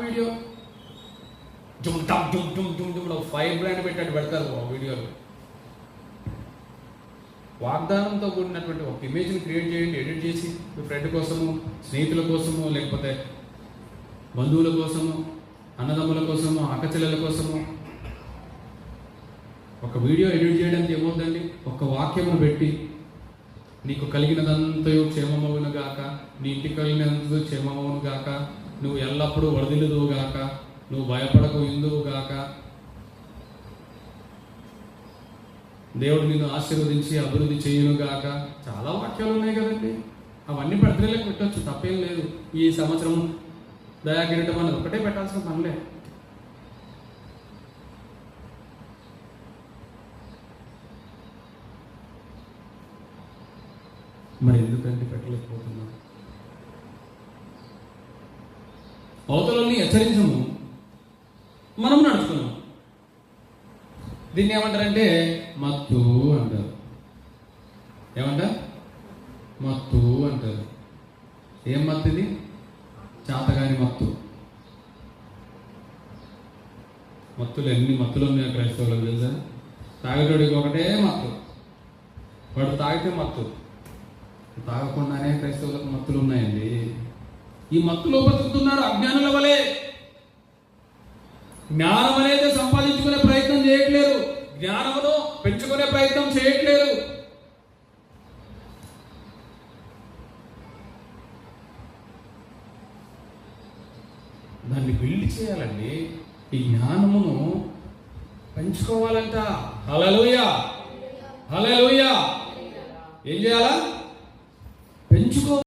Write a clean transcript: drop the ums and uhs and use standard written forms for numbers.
Video జుమ్ టమ్ జుమ్ జుమ్ జుమ్ జుమ్ ఫైర్ బ్రాండ్ పెట్టాడు పెడతారు ఆ వీడియోలో. వాగ్దానంతో కూడినటువంటి ఒక ఇమేజ్ని క్రియేట్ చేయండి, ఎడిట్ చేసి మీ ఫ్రెండ్ కోసము, స్నేహితుల కోసము, లేకపోతే బంధువుల కోసము, అన్నదమ్ముల కోసము, అక్కచెల్లెల కోసము ఒక వీడియో ఎడిట్ చేయడానికి ఏమవుతుందండి? ఒక వాక్యమును పెట్టి నీకు కలిగినదంతయు క్షేమమవును గాక, నీ ఇంటికి కలిగినంత క్షేమమవును గాక, నువ్వు ఎల్లప్పుడూ వడదిల్లుదువు గాక, నువ్వు భయపడకు ఇందువు గాక, దేవుడు నిన్ను ఆశీర్వదించి అభివృద్ధి చేయును గాక. చాలా వాక్యాలు ఉన్నాయి కదండి, అవన్నీ బర్త్డేలకు పెట్టవచ్చు, తప్పేం లేదు. ఈ సంవత్సరం దయాకిరీటం అనేది ఒకటే పెట్టాల్సిన పనిలే. మరి ఎందుకంటే పెట్టలేకపోతున్నాం? అవతలని హెచ్చరించము, మనం నడుచుకున్నాం. దీన్ని ఏమంటారంటే మత్తు అంటారు. ఏమంటారు? మత్తు అంటారు. ఏం మత్తు ఇది? చాతగాని మత్తు. మత్తులు ఎన్ని మత్తులు ఉన్నాయి క్రైస్తవులకు తెలుసా? తాగేటోడికి ఒకటే మత్తు, వాడు తాగితే మత్తు, తాగకుండానే క్రైస్తవులకు మత్తులు ఉన్నాయండి. ఈ మత్తులో బతుకుతున్నారు అజ్ఞానుల వలె. జ్ఞానం అనేది సంపాదించుకునే ప్రయత్నం చేయట్లేరు, జ్ఞానమును పెంచుకునే ప్రయత్నం చేయట్లేరు. దాన్ని బిల్డ్ చేయాలండి. ఈ జ్ఞానమును పెంచుకోవాలంట. హల్లెలూయా, హల్లెలూయా. ఏం చేయాలా? పెంచుకో.